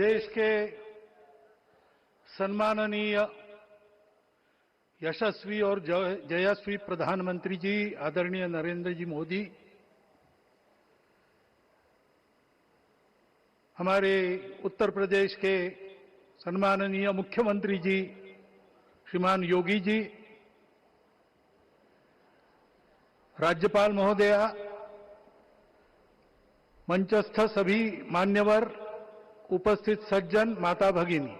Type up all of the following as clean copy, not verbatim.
देश के सम्माननीय यशस्वी और जयस्वी प्रधानमंत्री जी आदरणीय नरेंद्र जी मोदी, हमारे उत्तर प्रदेश के सम्माननीय मुख्यमंत्री जी श्रीमान योगी जी, राज्यपाल महोदया, मंचस्थ सभी मान्यवर, उपस्थित सज्जन, माता भगिनी,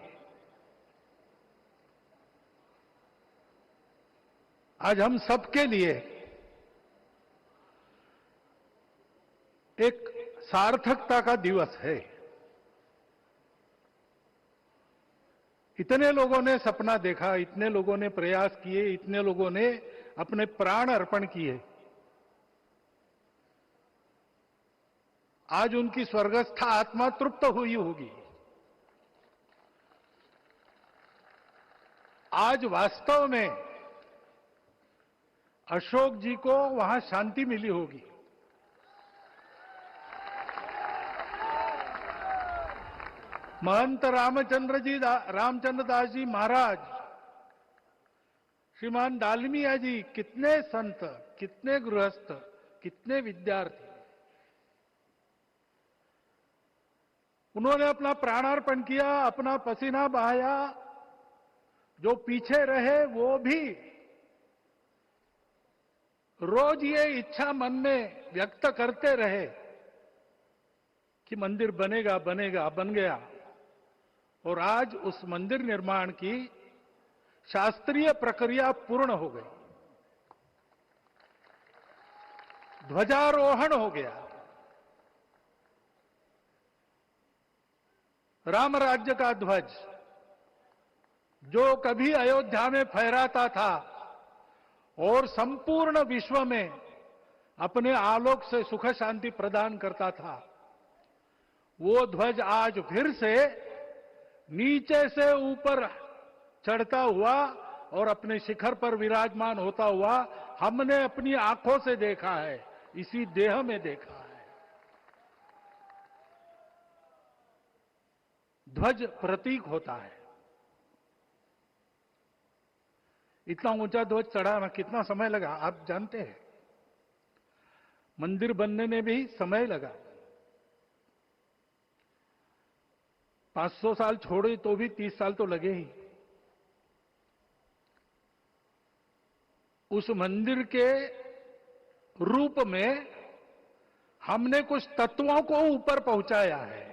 आज हम सबके लिए एक सार्थकता का दिवस है। इतने लोगों ने सपना देखा, इतने लोगों ने प्रयास किए, इतने लोगों ने अपने प्राण अर्पण किए। आज उनकी स्वर्गस्थ आत्मा तृप्त हुई होगी। आज वास्तव में अशोक जी को वहां शांति मिली होगी। महंत रामचंद्र दास जी महाराज, श्रीमान डालमिया जी, कितने संत, कितने गृहस्थ, कितने विद्यार्थी, उन्होंने अपना प्राणार्पण किया, अपना पसीना बहाया। जो पीछे रहे वो भी रोज ये इच्छा मन में व्यक्त करते रहे कि मंदिर बनेगा बनेगा, बन गया। और आज उस मंदिर निर्माण की शास्त्रीय प्रक्रिया पूर्ण हो गई, ध्वजारोहण हो गया। राम राज्य का ध्वज जो कभी अयोध्या में फहराता था और संपूर्ण विश्व में अपने आलोक से सुख शांति प्रदान करता था, वो ध्वज आज फिर से नीचे से ऊपर चढ़ता हुआ और अपने शिखर पर विराजमान होता हुआ हमने अपनी आंखों से देखा है, इसी देह में देखा है। ध्वज प्रतीक होता है। इतना ऊंचा ध्वज चढ़ाना कितना समय लगा आप जानते हैं? मंदिर बनने में भी समय लगा। 500 साल छोड़े तो भी 30 साल तो लगे ही। उस मंदिर के रूप में हमने कुछ तत्वों को ऊपर पहुंचाया है।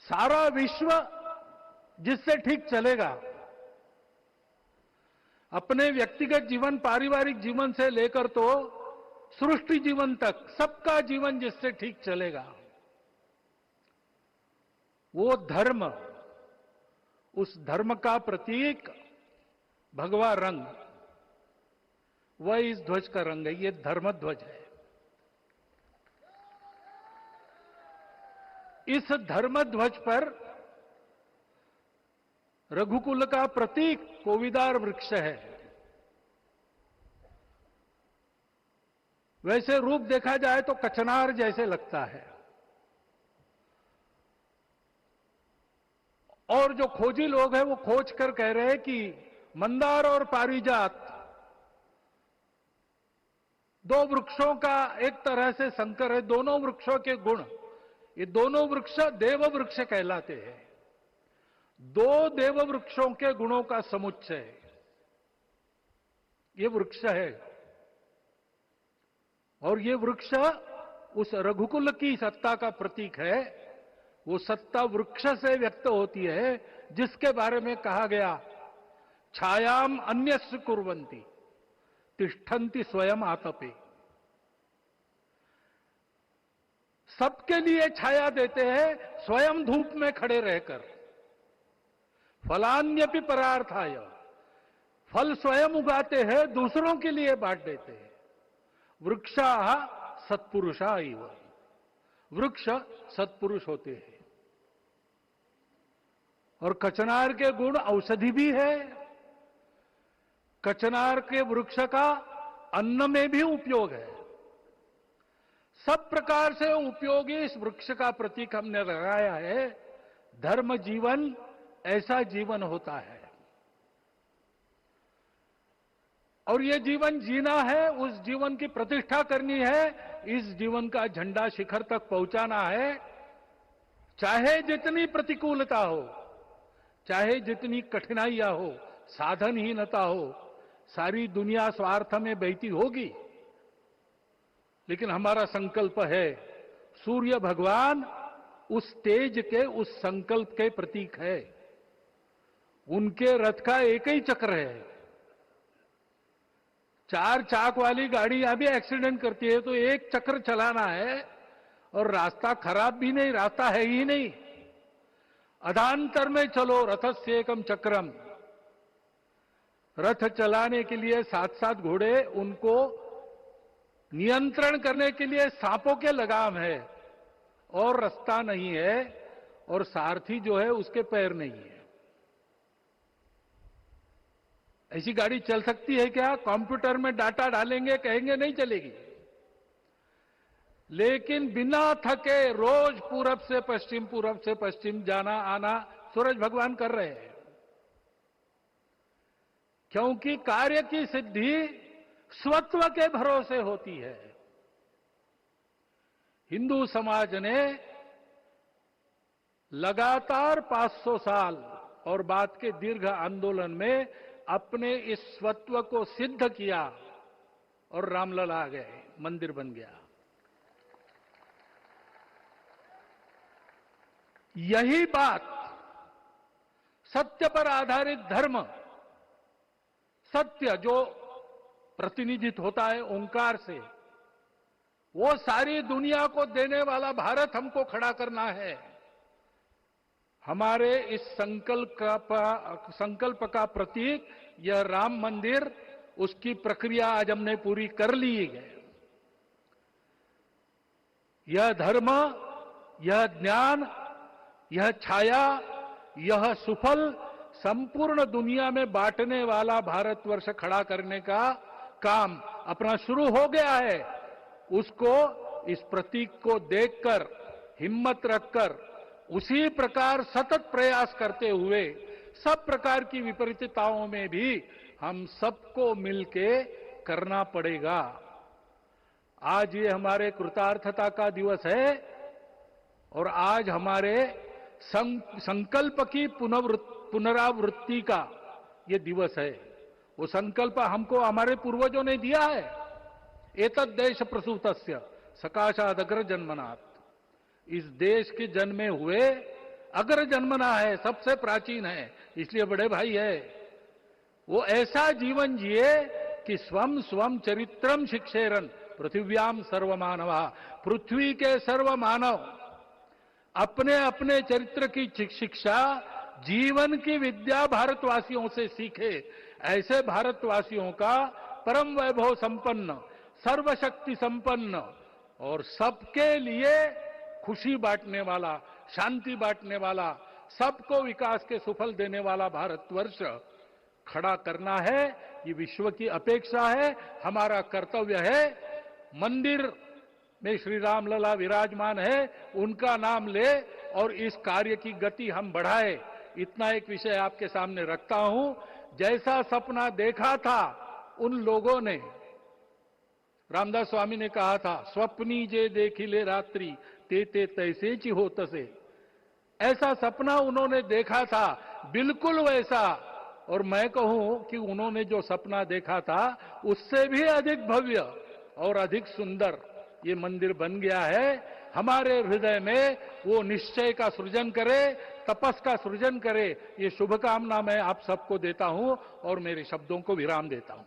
सारा विश्व जिससे ठीक चलेगा, अपने व्यक्तिगत जीवन, पारिवारिक जीवन से लेकर तो सृष्टि जीवन तक सबका जीवन जिससे ठीक चलेगा, वो धर्म, उस धर्म का प्रतीक भगवा रंग, वह इस ध्वज का रंग है। ये धर्म ध्वज है। इस धर्म ध्वज पर रघुकुल का प्रतीक कोविदार वृक्ष है। वैसे रूप देखा जाए तो कचनार जैसे लगता है। और जो खोजी लोग हैं वो खोज कर कह रहे हैं कि मंदार और पारिजात दो वृक्षों का एक तरह से संकर है। दोनों वृक्षों के गुण, ये दोनों वृक्ष देव वृक्ष कहलाते हैं। दो देव वृक्षों के गुणों का समुच्चय ये वृक्ष है। और ये वृक्ष उस रघुकुल की सत्ता का प्रतीक है। वो सत्ता वृक्ष से व्यक्त होती है, जिसके बारे में कहा गया, छायाम अन्यस्य कुर्वन्ति तिष्ठन्ति स्वयं आतपे। सबके लिए छाया देते हैं, स्वयं धूप में खड़े रहकर। फलान्यपि परार्थाय, फल स्वयं उगाते हैं, दूसरों के लिए बांट देते हैं। वृक्षा सत्पुरुषा इव, वृक्ष सत्पुरुष होते हैं। और कचनार के गुण औषधि भी है। कचनार के वृक्ष का अन्न में भी उपयोग है। सब प्रकार से उपयोगी इस वृक्ष का प्रतीक हमने लगाया है। धर्म जीवन ऐसा जीवन होता है, और ये जीवन जीना है, उस जीवन की प्रतिष्ठा करनी है, इस जीवन का झंडा शिखर तक पहुंचाना है। चाहे जितनी प्रतिकूलता हो, चाहे जितनी कठिनाइयां हो, साधनहीनता हो, सारी दुनिया स्वार्थ में बहती होगी, लेकिन हमारा संकल्प है। सूर्य भगवान उस तेज के, उस संकल्प के प्रतीक है। उनके रथ का एक ही चक्र है। 4 चाक वाली गाड़ियां भी एक्सीडेंट करती है, तो एक चक्र चलाना है, और रास्ता खराब भी नहीं, रास्ता है ही नहीं। अधांतर में चलो रथस्य एकम चक्रम। रथ चलाने के लिए 7-7 घोड़े, उनको नियंत्रण करने के लिए सांपों के लगाम है, और रास्ता नहीं है, और सारथी जो है उसके पैर नहीं है। ऐसी गाड़ी चल सकती है क्या? कंप्यूटर में डाटा डालेंगे, कहेंगे नहीं चलेगी। लेकिन बिना थके रोज पूरब से पश्चिम जाना आना सूरज भगवान कर रहे हैं, क्योंकि कार्य की सिद्धि स्वत्व के भरोसे होती है। हिंदू समाज ने लगातार 500 साल और बाद के दीर्घ आंदोलन में अपने इस स्वत्व को सिद्ध किया, और रामलला आ गए, मंदिर बन गया। यही बात सत्य पर आधारित धर्म, सत्य जो प्रतिनिधित्व होता है ओंकार से, वो सारी दुनिया को देने वाला भारत हमको खड़ा करना है। हमारे इस संकल्प का प्रतीक यह राम मंदिर, उसकी प्रक्रिया आज हमने पूरी कर ली है। यह धर्म, यह ज्ञान, यह छाया, यह सुफल संपूर्ण दुनिया में बांटने वाला भारतवर्ष खड़ा करने का काम अपना शुरू हो गया है। उसको, इस प्रतीक को देखकर, हिम्मत रखकर, उसी प्रकार सतत प्रयास करते हुए सब प्रकार की विपरीतताओं में भी हम सबको मिलके करना पड़ेगा। आज ये हमारे कृतार्थता का दिवस है, और आज हमारे संकल्प की पुनरावृत्ति का ये दिवस है। वो संकल्प हमको हमारे पूर्वजों ने दिया है। एतद् देश प्रसूतस्य सकाशाद अग्र जन्मनात्। इस देश के जन्मे हुए अग्र जन्मना है, सबसे प्राचीन है, इसलिए बड़े भाई है। वो ऐसा जीवन जिए कि स्वम स्वम चरित्रम शिक्षेरन पृथिव्याम सर्वमानवा। पृथ्वी के सर्व मानव अपने अपने चरित्र की शिक्षा, जीवन की विद्या भारतवासियों से सीखे। ऐसे भारतवासियों का परम वैभव संपन्न, सर्वशक्ति संपन्न और सबके लिए खुशी बांटने वाला, शांति बांटने वाला, सबको विकास के सुफल देने वाला भारतवर्ष खड़ा करना है। ये विश्व की अपेक्षा है, हमारा कर्तव्य है। मंदिर में श्री रामलला विराजमान है, उनका नाम ले और इस कार्य की गति हम बढ़ाए। इतना एक विषय आपके सामने रखता हूं। जैसा सपना देखा था उन लोगों ने, रामदास स्वामी ने कहा था, स्वप्नी जे देखिले रात्रि ते तैसे ची हो तसे। ऐसा सपना उन्होंने देखा था, बिल्कुल वैसा। और मैं कहूं कि उन्होंने जो सपना देखा था उससे भी अधिक भव्य और अधिक सुंदर ये मंदिर बन गया है। हमारे हृदय में वो निश्चय का सृजन करे, तपस का सृजन करे। ये शुभकामना मैं आप सबको देता हूं और मेरे शब्दों को विराम देता हूं।